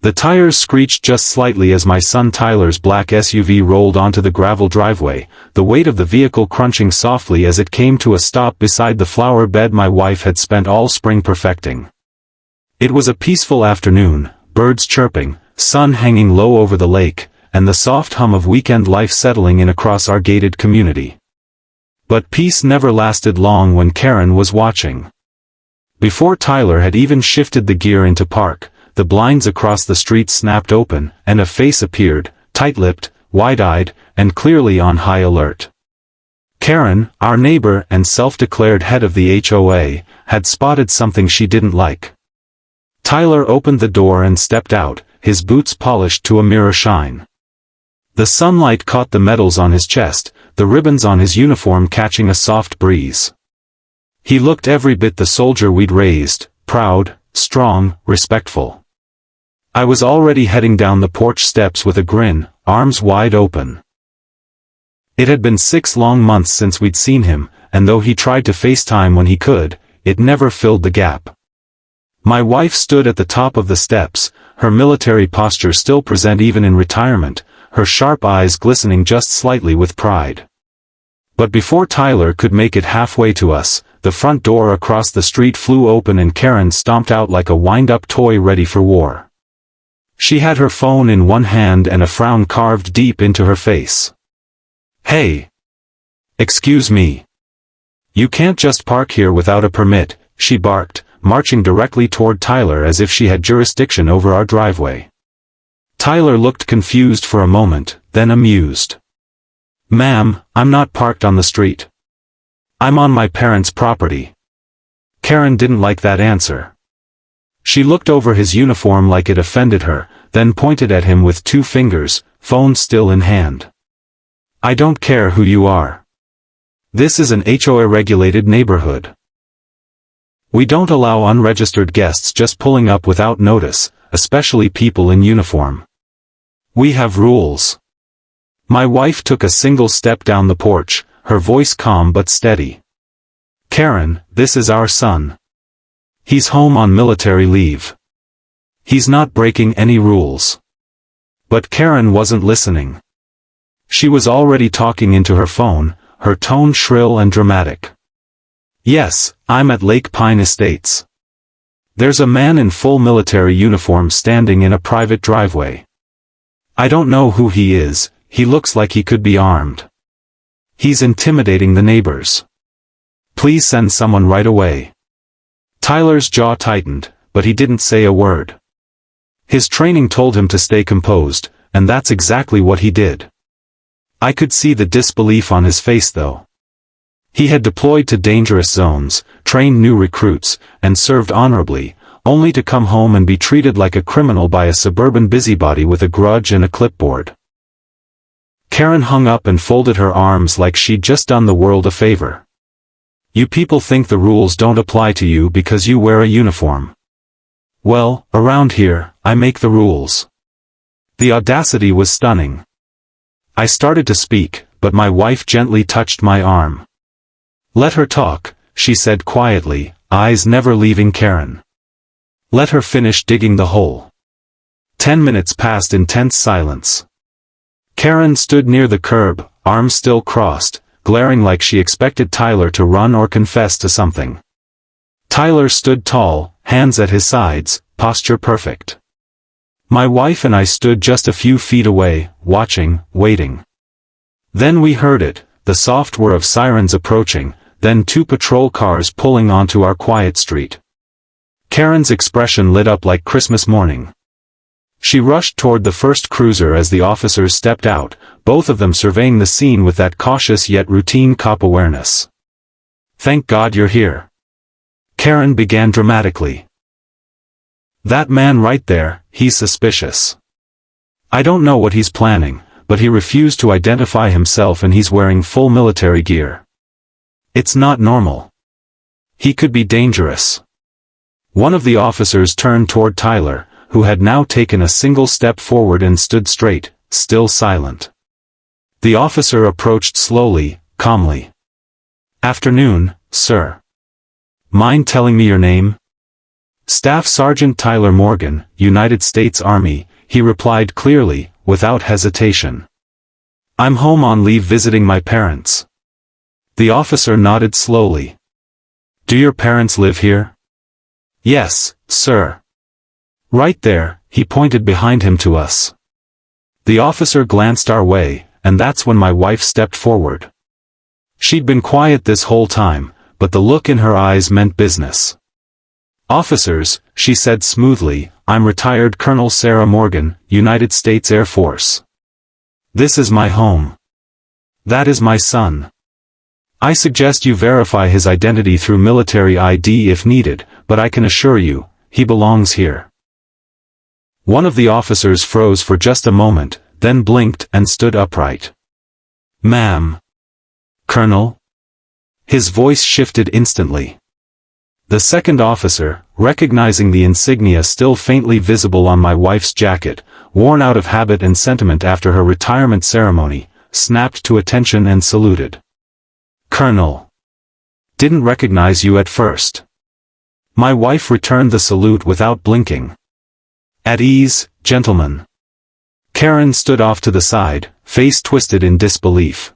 The tires screeched just slightly as my son Tyler's black SUV rolled onto the gravel driveway, the weight of the vehicle crunching softly as it came to a stop beside the flower bed my wife had spent all spring perfecting. It was a peaceful afternoon, birds chirping, sun hanging low over the lake, and the soft hum of weekend life settling in across our gated community. But peace never lasted long when Karen was watching. Before Tyler had even shifted the gear into park, the blinds across the street snapped open, and a face appeared, tight-lipped, wide-eyed, and clearly on high alert. Karen, our neighbor and self-declared head of the HOA, had spotted something she didn't like. Tyler opened the door and stepped out, his boots polished to a mirror shine. The sunlight caught the medals on his chest, the ribbons on his uniform catching a soft breeze. He looked every bit the soldier we'd raised, proud, strong, respectful. I was already heading down the porch steps with a grin, arms wide open. It had been 6 long months since we'd seen him, and though he tried to FaceTime when he could, it never filled the gap. My wife stood at the top of the steps, her military posture still present even in retirement, her sharp eyes glistening just slightly with pride. But before Tyler could make it halfway to us, the front door across the street flew open and Karen stomped out like a wind-up toy ready for war. She had her phone in one hand and a frown carved deep into her face. "Hey! Excuse me. You can't just park here without a permit," she barked, marching directly toward Tyler as if she had jurisdiction over our driveway. Tyler looked confused for a moment, then amused. "Ma'am, I'm not parked on the street. I'm on my parents' property." Karen didn't like that answer. She looked over his uniform like it offended her, then pointed at him with 2 fingers, phone still in hand. "I don't care who you are. This is an HOA-regulated neighborhood. We don't allow unregistered guests just pulling up without notice, especially people in uniform. We have rules." My wife took a single step down the porch, her voice calm but steady. "Karen, this is our son. He's home on military leave. He's not breaking any rules." But Karen wasn't listening. She was already talking into her phone, her tone shrill and dramatic. "Yes, I'm at Lake Pine Estates. There's a man in full military uniform standing in a private driveway. I don't know who he is, he looks like he could be armed. He's intimidating the neighbors. Please send someone right away." Tyler's jaw tightened, but he didn't say a word. His training told him to stay composed, and that's exactly what he did. I could see the disbelief on his face though. He had deployed to dangerous zones, trained new recruits, and served honorably, only to come home and be treated like a criminal by a suburban busybody with a grudge and a clipboard. Karen hung up and folded her arms like she'd just done the world a favor. "You people think the rules don't apply to you because you wear a uniform. Well, around here, I make the rules." The audacity was stunning. I started to speak, but my wife gently touched my arm. "Let her talk," she said quietly, eyes never leaving Karen. "Let her finish digging the hole." 10 minutes passed in tense silence. Karen stood near the curb, arms still crossed, glaring like she expected Tyler to run or confess to something. Tyler stood tall, hands at his sides, posture perfect. My wife and I stood just a few feet away, watching, waiting. Then we heard it, the soft whir of sirens approaching, then 2 patrol cars pulling onto our quiet street. Karen's expression lit up like Christmas morning. She rushed toward the first cruiser as the officers stepped out, both of them surveying the scene with that cautious yet routine cop awareness. "Thank God you're here," Karen began dramatically. "That man right there, he's suspicious. I don't know what he's planning, but he refused to identify himself and he's wearing full military gear. It's not normal. He could be dangerous." One of the officers turned toward Tyler, who had now taken a single step forward and stood straight, still silent. The officer approached slowly, calmly. "Afternoon, sir. Mind telling me your name?" Staff Sergeant Tyler Morgan, United States Army, he replied clearly, without hesitation. I'm home on leave visiting my parents. The officer nodded slowly. Do your parents live here? Yes, sir. Right there, he pointed behind him to us. The officer glanced our way, and that's when my wife stepped forward. She'd been quiet this whole time, but the look in her eyes meant business. Officers, she said smoothly, I'm retired Colonel Sarah Morgan, United States Air Force. This is my home. That is my son. I suggest you verify his identity through military ID if needed, but I can assure you, he belongs here. One of the officers froze for just a moment, then blinked and stood upright. Ma'am. Colonel? His voice shifted instantly. The second officer, recognizing the insignia still faintly visible on my wife's jacket, worn out of habit and sentiment after her retirement ceremony, snapped to attention and saluted. Colonel. Didn't recognize you at first. My wife returned the salute without blinking. At ease, gentlemen. Karen stood off to the side, face twisted in disbelief.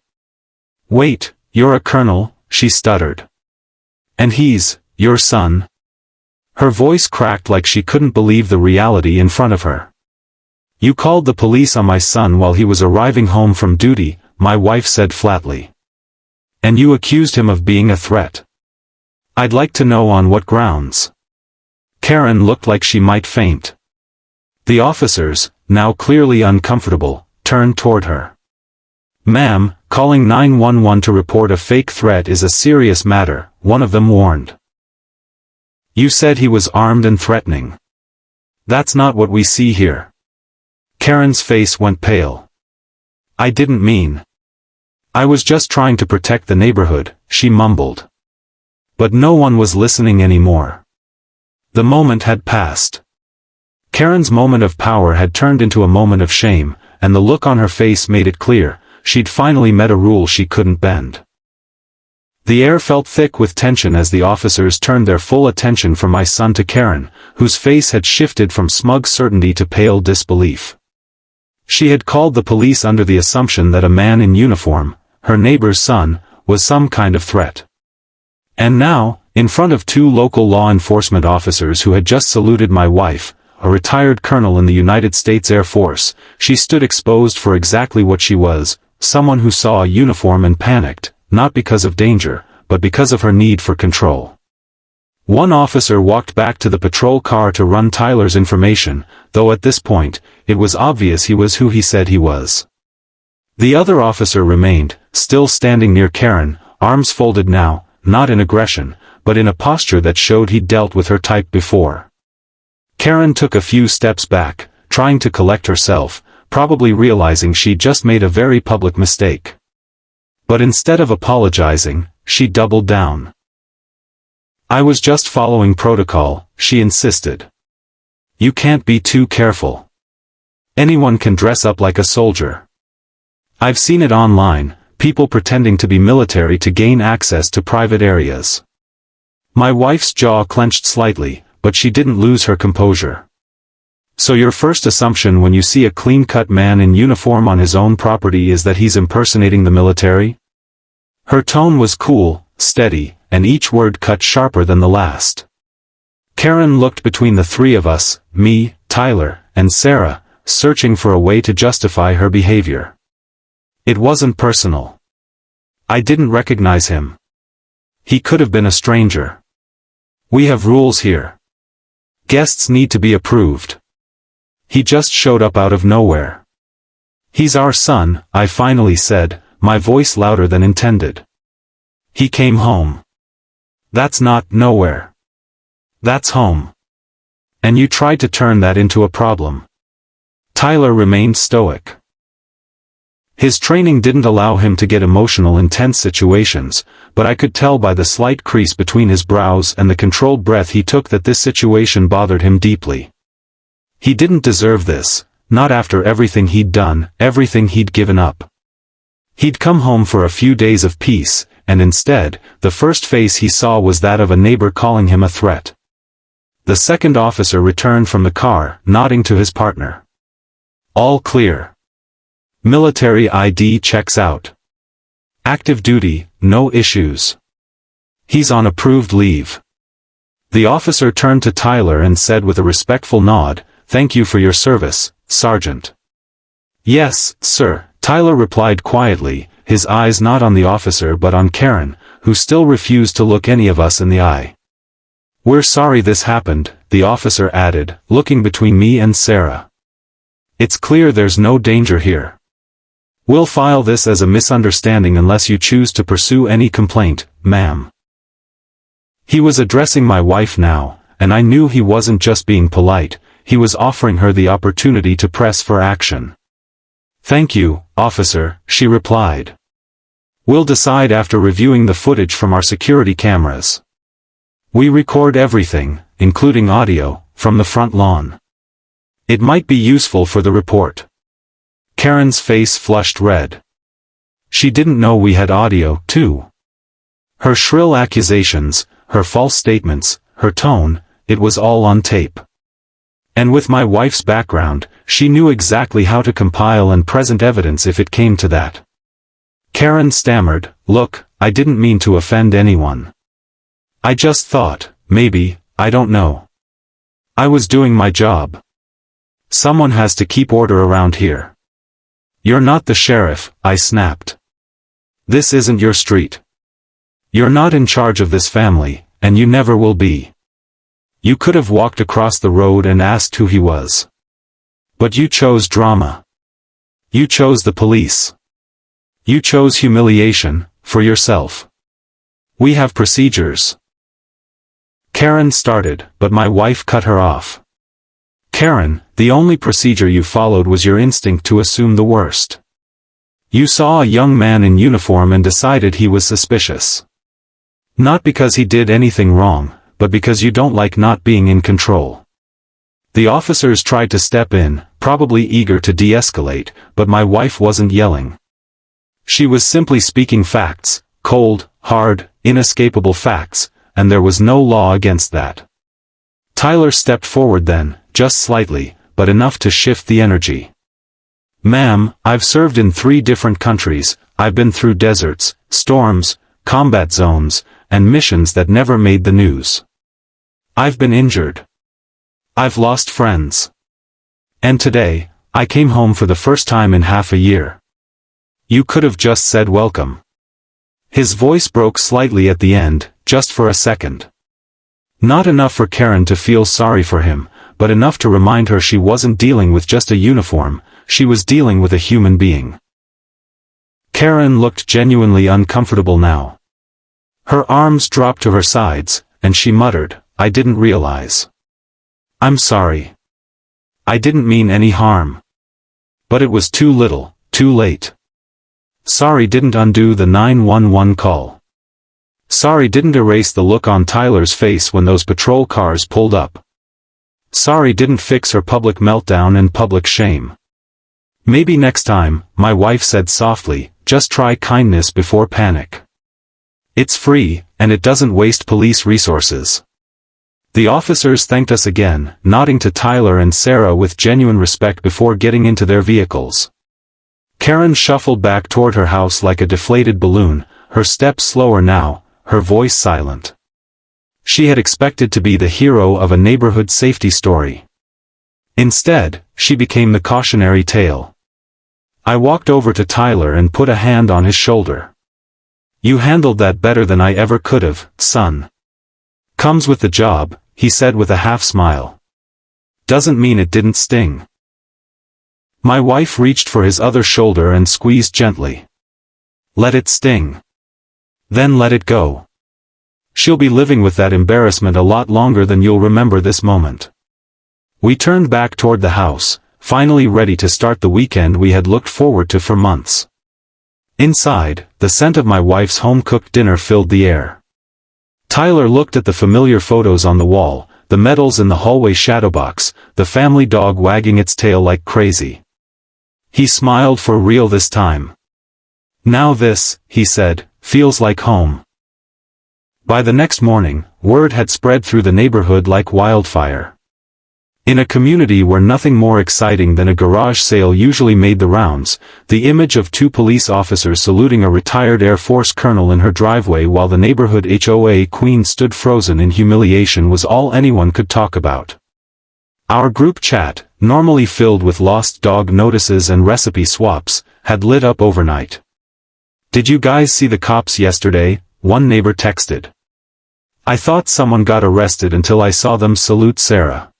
Wait, you're a colonel, she stuttered. And he's your son? Her voice cracked like she couldn't believe the reality in front of her. You called the police on my son while he was arriving home from duty, my wife said flatly. And you accused him of being a threat. I'd like to know on what grounds. Karen looked like she might faint. The officers, now clearly uncomfortable, turned toward her. Ma'am, calling 911 to report a fake threat is a serious matter, one of them warned. You said he was armed and threatening. That's not what we see here. Karen's face went pale. I didn't mean. I was just trying to protect the neighborhood, she mumbled. But no one was listening anymore. The moment had passed. Karen's moment of power had turned into a moment of shame, and the look on her face made it clear, she'd finally met a rule she couldn't bend. The air felt thick with tension as the officers turned their full attention from my son to Karen, whose face had shifted from smug certainty to pale disbelief. She had called the police under the assumption that a man in uniform, her neighbor's son, was some kind of threat. And now, in front of two local law enforcement officers who had just saluted my wife, a retired colonel in the United States Air Force, she stood exposed for exactly what she was, someone who saw a uniform and panicked, not because of danger, but because of her need for control. One officer walked back to the patrol car to run Tyler's information, though at this point, it was obvious he was who he said he was. The other officer remained, still standing near Karen, arms folded now, not in aggression, but in a posture that showed he'd dealt with her type before. Karen took a few steps back, trying to collect herself, probably realizing she'd just made a very public mistake. But instead of apologizing, she doubled down. I was just following protocol, she insisted. You can't be too careful. Anyone can dress up like a soldier. I've seen it online, people pretending to be military to gain access to private areas. My wife's jaw clenched slightly, but she didn't lose her composure. So your first assumption when you see a clean-cut man in uniform on his own property is that he's impersonating the military? Her tone was cool, steady, and each word cut sharper than the last. Karen looked between the three of us, me, Tyler, and Sarah, searching for a way to justify her behavior. It wasn't personal. I didn't recognize him. He could have been a stranger. We have rules here. Guests need to be approved. He just showed up out of nowhere. He's our son, I finally said, my voice louder than intended. He came home. That's not nowhere. That's home. And you tried to turn that into a problem. Tyler remained stoic. His training didn't allow him to get emotional in tense situations, but I could tell by the slight crease between his brows and the controlled breath he took that this situation bothered him deeply. He didn't deserve this, not after everything he'd done, everything he'd given up. He'd come home for a few days of peace, and instead, the first face he saw was that of a neighbor calling him a threat. The second officer returned from the car, nodding to his partner. All clear. Military ID checks out. Active duty, no issues. He's on approved leave. The officer turned to Tyler and said with a respectful nod, "Thank you for your service, Sergeant." "Yes, sir," Tyler replied quietly, his eyes not on the officer but on Karen, who still refused to look any of us in the eye. "We're sorry this happened," the officer added, looking between me and Sarah. "It's clear there's no danger here. We'll file this as a misunderstanding unless you choose to pursue any complaint, ma'am." He was addressing my wife now, and I knew he wasn't just being polite, he was offering her the opportunity to press for action. "Thank you, officer," she replied. "We'll decide after reviewing the footage from our security cameras. We record everything, including audio, from the front lawn. It might be useful for the report." Karen's face flushed red. She didn't know we had audio, too. Her shrill accusations, her false statements, her tone, it was all on tape. And with my wife's background, she knew exactly how to compile and present evidence if it came to that. Karen stammered, "Look, I didn't mean to offend anyone. I just thought, maybe, I don't know. I was doing my job. Someone has to keep order around here." "You're not the sheriff," I snapped. "This isn't your street. You're not in charge of this family, and you never will be. You could have walked across the road and asked who he was. But you chose drama. You chose the police. You chose humiliation, for yourself. We have procedures." Karen started, but my wife cut her off. "Karen, the only procedure you followed was your instinct to assume the worst. You saw a young man in uniform and decided he was suspicious. Not because he did anything wrong, but because you don't like not being in control." The officers tried to step in, probably eager to de-escalate, but my wife wasn't yelling. She was simply speaking facts, cold, hard, inescapable facts, and there was no law against that. Tyler stepped forward then, just slightly, but enough to shift the energy. "Ma'am, I've served in 3 different countries, I've been through deserts, storms, combat zones, and missions that never made the news. I've been injured. I've lost friends. And today, I came home for the first time in half a year. You could have just said welcome." His voice broke slightly at the end, just for a second. Not enough for Karen to feel sorry for him, but enough to remind her she wasn't dealing with just a uniform, she was dealing with a human being. Karen looked genuinely uncomfortable now. Her arms dropped to her sides, and she muttered, "I didn't realize. I'm sorry. I didn't mean any harm. But it was too little, too late. Sorry didn't undo the 911 call. Sorry didn't erase the look on Tyler's face when those patrol cars pulled up. Sorry didn't fix her public meltdown and public shame. Maybe next time," my wife said softly, "just try kindness before panic. It's free, and it doesn't waste police resources." The officers thanked us again, nodding to Tyler and Sarah with genuine respect before getting into their vehicles. Karen shuffled back toward her house like a deflated balloon, her steps slower now, her voice silent. She had expected to be the hero of a neighborhood safety story. Instead, she became the cautionary tale. I walked over to Tyler and put a hand on his shoulder. "You handled that better than I ever could have, son. Comes with the job," he said with a half-smile. "Doesn't mean it didn't sting." My wife reached for his other shoulder and squeezed gently. "Let it sting. Then let it go. She'll be living with that embarrassment a lot longer than you'll remember this moment." We turned back toward the house, finally ready to start the weekend we had looked forward to for months. Inside, the scent of my wife's home-cooked dinner filled the air. Tyler looked at the familiar photos on the wall, the medals in the hallway shadow box, the family dog wagging its tail like crazy. He smiled for real this time. "Now this," he said, "feels like home." By the next morning, word had spread through the neighborhood like wildfire. In a community where nothing more exciting than a garage sale usually made the rounds, the image of two police officers saluting a retired Air Force colonel in her driveway while the neighborhood HOA queen stood frozen in humiliation was all anyone could talk about. Our group chat, normally filled with lost dog notices and recipe swaps, had lit up overnight. "Did you guys see the cops yesterday?" one neighbor texted. "I thought someone got arrested until I saw them salute Sarah."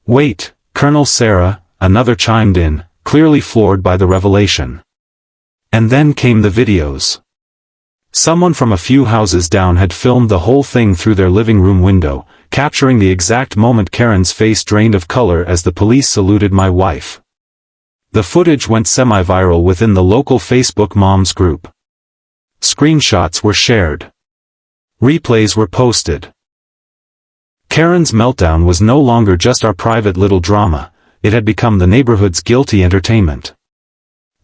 "Wait, Colonel Sarah," another chimed in, clearly floored by the revelation. And then came the videos. Someone from a few houses down had filmed the whole thing through their living room window, capturing the exact moment Karen's face drained of color as the police saluted my wife. The footage went semi-viral within the local Facebook moms group. Screenshots were shared. Replays were posted. Karen's meltdown was no longer just our private little drama, it had become the neighborhood's guilty entertainment.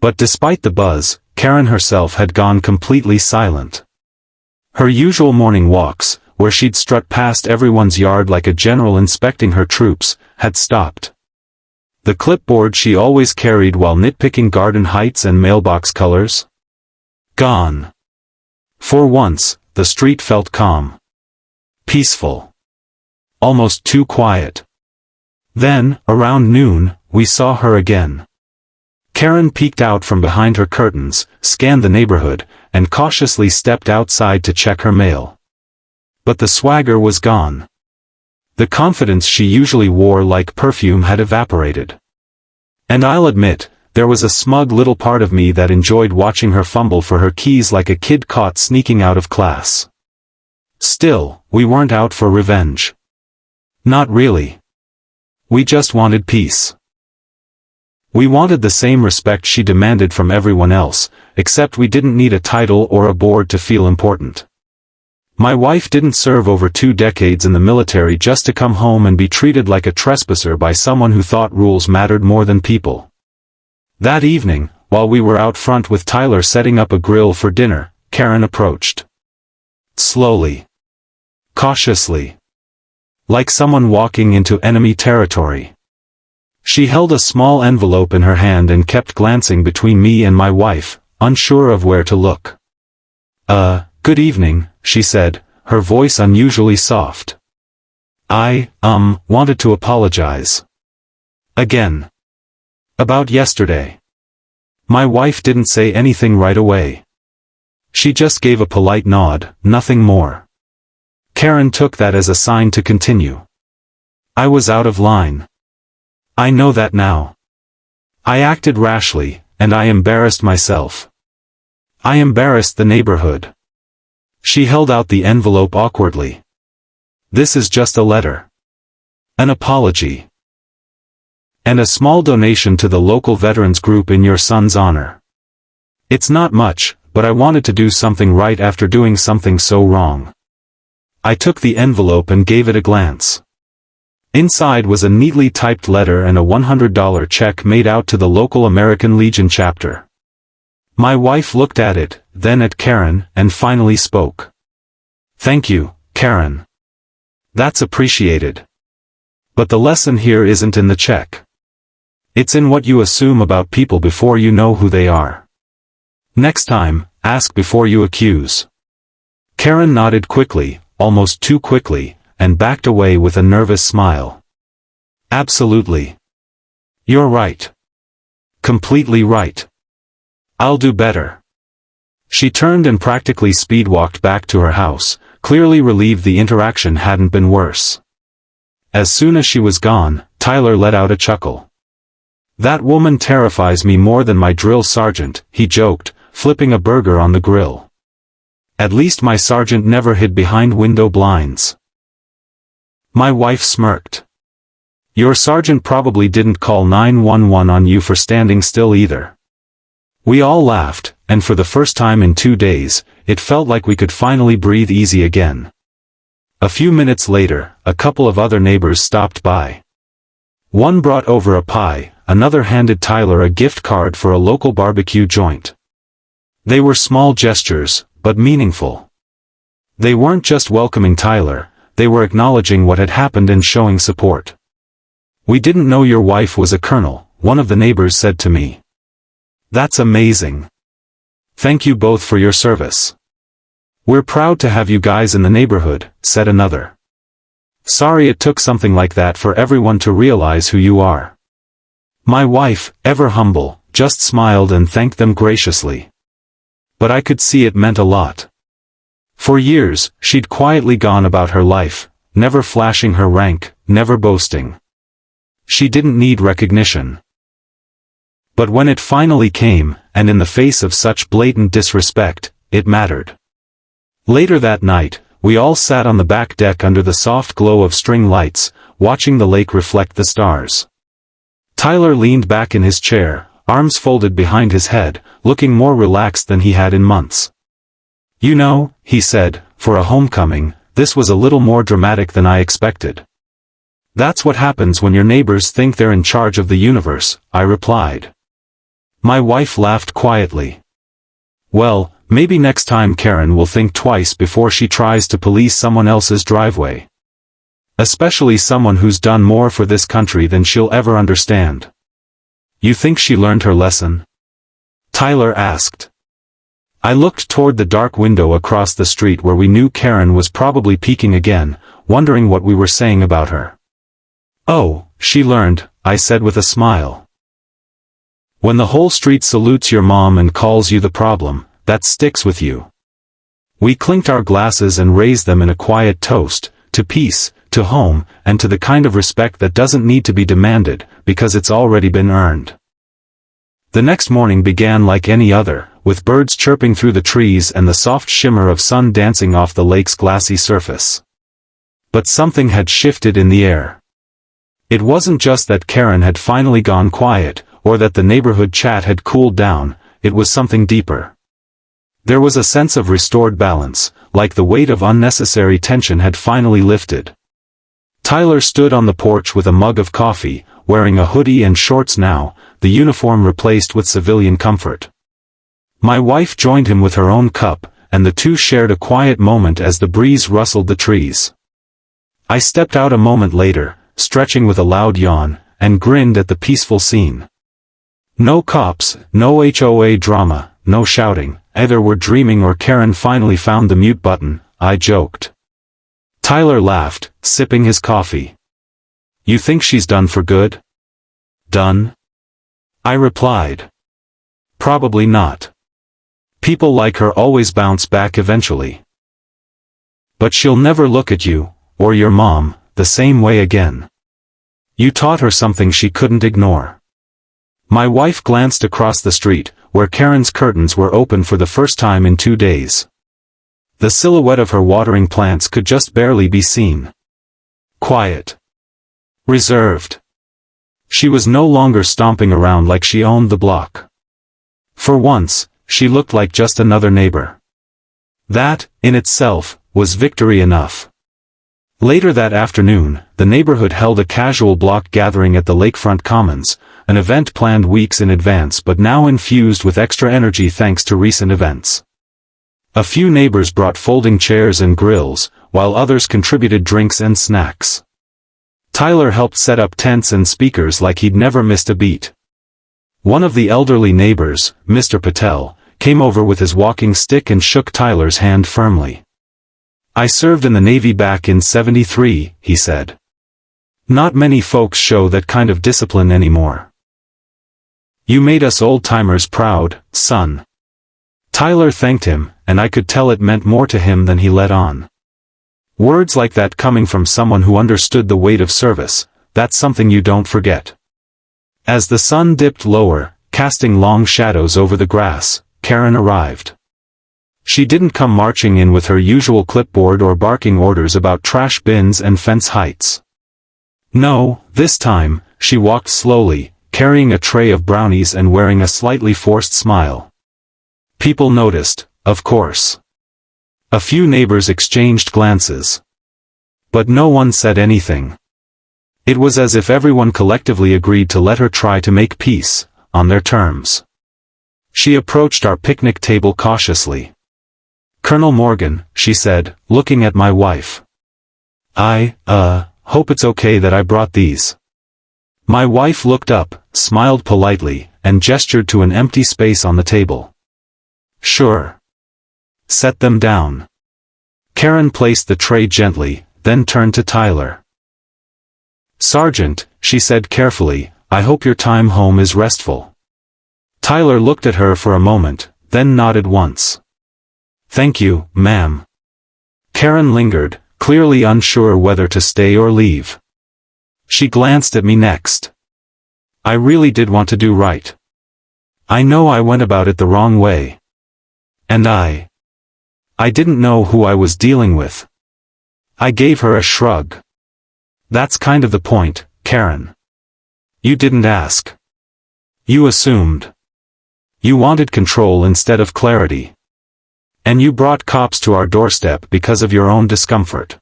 But despite the buzz, Karen herself had gone completely silent. Her usual morning walks, where she'd strut past everyone's yard like a general inspecting her troops, had stopped. The clipboard she always carried while nitpicking garden heights and mailbox colors? Gone. For once, the street felt calm. Peaceful. Almost too quiet. Then, around noon, we saw her again. Karen peeked out from behind her curtains, scanned the neighborhood, and cautiously stepped outside to check her mail. But the swagger was gone. The confidence she usually wore like perfume had evaporated. And I'll admit, there was a smug little part of me that enjoyed watching her fumble for her keys like a kid caught sneaking out of class. Still, we weren't out for revenge. Not really. We just wanted peace. We wanted the same respect she demanded from everyone else, except we didn't need a title or a board to feel important. My wife didn't serve over 2 decades in the military just to come home and be treated like a trespasser by someone who thought rules mattered more than people. That evening, while we were out front with Tyler setting up a grill for dinner, Karen approached. Slowly. Cautiously. Like someone walking into enemy territory. She held a small envelope in her hand and kept glancing between me and my wife, unsure of where to look. Good evening, she said, her voice unusually soft. I wanted to apologize. Again. About yesterday. My wife didn't say anything right away. She just gave a polite nod, nothing more. Karen took that as a sign to continue. I was out of line. I know that now. I acted rashly, and I embarrassed myself. I embarrassed the neighborhood. She held out the envelope awkwardly. This is just a letter. An apology. And a small donation to the local veterans group in your son's honor. It's not much, but I wanted to do something right after doing something so wrong. I took the envelope and gave it a glance. Inside was a neatly typed letter and a $100 check made out to the local American Legion chapter. My wife looked at it, then at Karen, and finally spoke. Thank you, Karen. That's appreciated. But the lesson here isn't in the check. It's in what you assume about people before you know who they are. Next time, ask before you accuse. Karen nodded quickly, almost too quickly, and backed away with a nervous smile. Absolutely. You're right. Completely right. I'll do better. She turned and practically speed-walked back to her house, clearly relieved the interaction hadn't been worse. As soon as she was gone, Tyler let out a chuckle. That woman terrifies me more than my drill sergeant, he joked, flipping a burger on the grill. At least my sergeant never hid behind window blinds. My wife smirked. Your sergeant probably didn't call 911 on you for standing still either. We all laughed, and for the first time in 2 days, it felt like we could finally breathe easy again. A few minutes later, a couple of other neighbors stopped by. One brought over a pie, another handed Tyler a gift card for a local barbecue joint. They were small gestures, but meaningful. They weren't just welcoming Tyler, they were acknowledging what had happened and showing support. "We didn't know your wife was a colonel," one of the neighbors said to me. "That's amazing. Thank you both for your service." "We're proud to have you guys in the neighborhood," said another. "Sorry it took something like that for everyone to realize who you are." My wife, ever humble, just smiled and thanked them graciously. But I could see it meant a lot. For years, she'd quietly gone about her life, never flashing her rank, never boasting. She didn't need recognition. But when it finally came, and in the face of such blatant disrespect, it mattered. Later that night, we all sat on the back deck under the soft glow of string lights, watching the lake reflect the stars. Tyler leaned back in his chair, arms folded behind his head, looking more relaxed than he had in months. "You know," he said, "for a homecoming, this was a little more dramatic than I expected." "That's what happens when your neighbors think they're in charge of the universe," I replied. My wife laughed quietly. "Well, maybe next time Karen will think twice before she tries to police someone else's driveway. Especially someone who's done more for this country than she'll ever understand." "You think she learned her lesson?" Tyler asked. I looked toward the dark window across the street where we knew Karen was probably peeking again, wondering what we were saying about her. "Oh, she learned," I said with a smile. "When the whole street salutes your mom and calls you the problem, that sticks with you." We clinked our glasses and raised them in a quiet toast, to peace, to home, and to the kind of respect that doesn't need to be demanded, because it's already been earned. The next morning began like any other, with birds chirping through the trees and the soft shimmer of sun dancing off the lake's glassy surface. But something had shifted in the air. It wasn't just that Karen had finally gone quiet, or that the neighborhood chat had cooled down, it was something deeper. There was a sense of restored balance, like the weight of unnecessary tension had finally lifted. Tyler stood on the porch with a mug of coffee, wearing a hoodie and shorts now, the uniform replaced with civilian comfort. My wife joined him with her own cup, and the two shared a quiet moment as the breeze rustled the trees. I stepped out a moment later, stretching with a loud yawn, and grinned at the peaceful scene. No cops, no HOA drama, no shouting, either we're dreaming or Karen finally found the mute button, I joked. Tyler laughed, sipping his coffee. "You think she's done for good?" "Done?" I replied. "Probably not. People like her always bounce back eventually. But she'll never look at you, or your mom, the same way again. You taught her something she couldn't ignore." My wife glanced across the street, where Karen's curtains were open for the first time in 2 days. The silhouette of her watering plants could just barely be seen. Quiet. Reserved. She was no longer stomping around like she owned the block. For once, she looked like just another neighbor. That, in itself, was victory enough. Later that afternoon, the neighborhood held a casual block gathering at the lakefront commons, an event planned weeks in advance but now infused with extra energy thanks to recent events. A few neighbors brought folding chairs and grills, while others contributed drinks and snacks. Tyler helped set up tents and speakers like he'd never missed a beat. One of the elderly neighbors, Mr. Patel, came over with his walking stick and shook Tyler's hand firmly. "I served in the Navy back in '73, he said. "Not many folks show that kind of discipline anymore. You made us old-timers proud, son." Tyler thanked him, and I could tell it meant more to him than he let on. Words like that coming from someone who understood the weight of service, that's something you don't forget. As the sun dipped lower, casting long shadows over the grass, Karen arrived. She didn't come marching in with her usual clipboard or barking orders about trash bins and fence heights. No, this time, she walked slowly, carrying a tray of brownies and wearing a slightly forced smile. People noticed, of course. A few neighbors exchanged glances. But no one said anything. It was as if everyone collectively agreed to let her try to make peace, on their terms. She approached our picnic table cautiously. "Colonel Morgan," she said, looking at my wife. Hope it's okay that I brought these." My wife looked up, smiled politely, and gestured to an empty space on the table. "Sure. Set them down." Karen placed the tray gently, then turned to Tyler. "Sergeant," she said carefully, "I hope your time home is restful." Tyler looked at her for a moment, then nodded once. "Thank you, ma'am." Karen lingered, clearly unsure whether to stay or leave. She glanced at me next. "I really did want to do right. I know I went about it the wrong way. And I didn't know who I was dealing with." I gave her a shrug. "That's kind of the point, Karen. You didn't ask. You assumed. You wanted control instead of clarity. And you brought cops to our doorstep because of your own discomfort."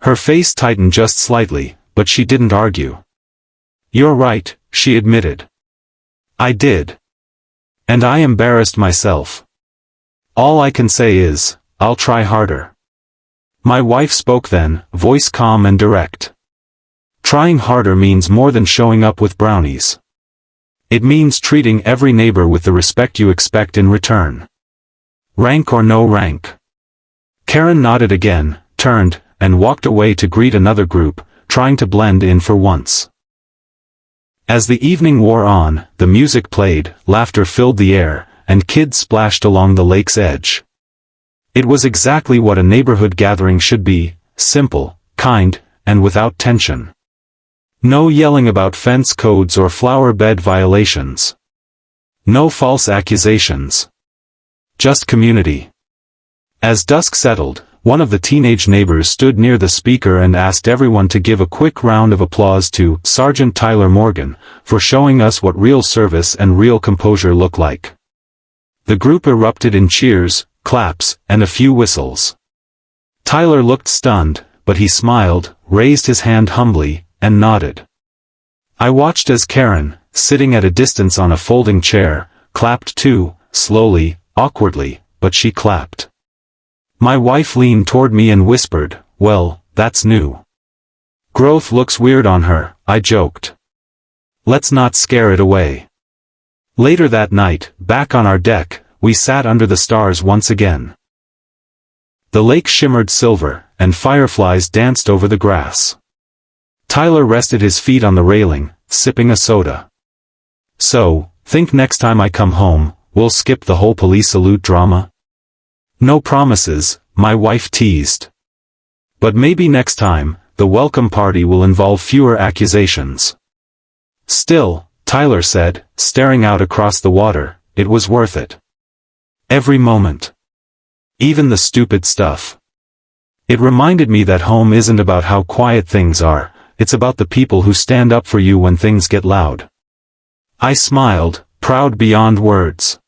Her face tightened just slightly, but she didn't argue. "You're right," she admitted. "I did. And I embarrassed myself. All I can say is, I'll try harder." My wife spoke then, voice calm and direct. "Trying harder means more than showing up with brownies. It means treating every neighbor with the respect you expect in return. Rank or no rank." Karen nodded again, turned, and walked away to greet another group, trying to blend in for once. As the evening wore on, the music played, laughter filled the air, and kids splashed along the lake's edge. It was exactly what a neighborhood gathering should be: simple, kind, and without tension. No yelling about fence codes or flower bed violations. No false accusations. Just community. As dusk settled, one of the teenage neighbors stood near the speaker and asked everyone to give a quick round of applause to Sergeant Tyler Morgan for showing us what real service and real composure look like. The group erupted in cheers, claps, and a few whistles. Tyler looked stunned, but he smiled, raised his hand humbly, and nodded. I watched as Karen, sitting at a distance on a folding chair, clapped too, slowly, awkwardly, but she clapped. My wife leaned toward me and whispered, "Well, that's new. Growth looks weird on her," I joked. "Let's not scare it away." Later that night, back on our deck, we sat under the stars once again. The lake shimmered silver, and fireflies danced over the grass. Tyler rested his feet on the railing, sipping a soda. "So, think next time I come home, we'll skip the whole police salute drama?" "No promises," my wife teased. "But maybe next time, the welcome party will involve fewer accusations." "Still," Tyler said, staring out across the water, "it was worth it. Every moment. Even the stupid stuff. It reminded me that home isn't about how quiet things are, it's about the people who stand up for you when things get loud." I smiled, proud beyond words.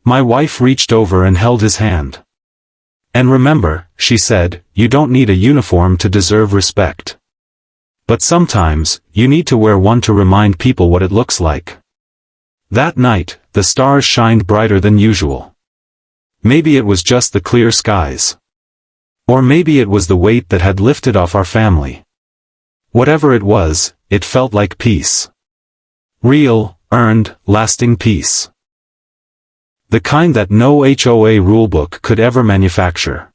My wife reached over and held his hand. "And remember," she said, "you don't need a uniform to deserve respect. But sometimes, you need to wear one to remind people what it looks like." That night, the stars shined brighter than usual. Maybe it was just the clear skies. Or maybe it was the weight that had lifted off our family. Whatever it was, it felt like peace. Real, earned, lasting peace. The kind that no HOA rulebook could ever manufacture.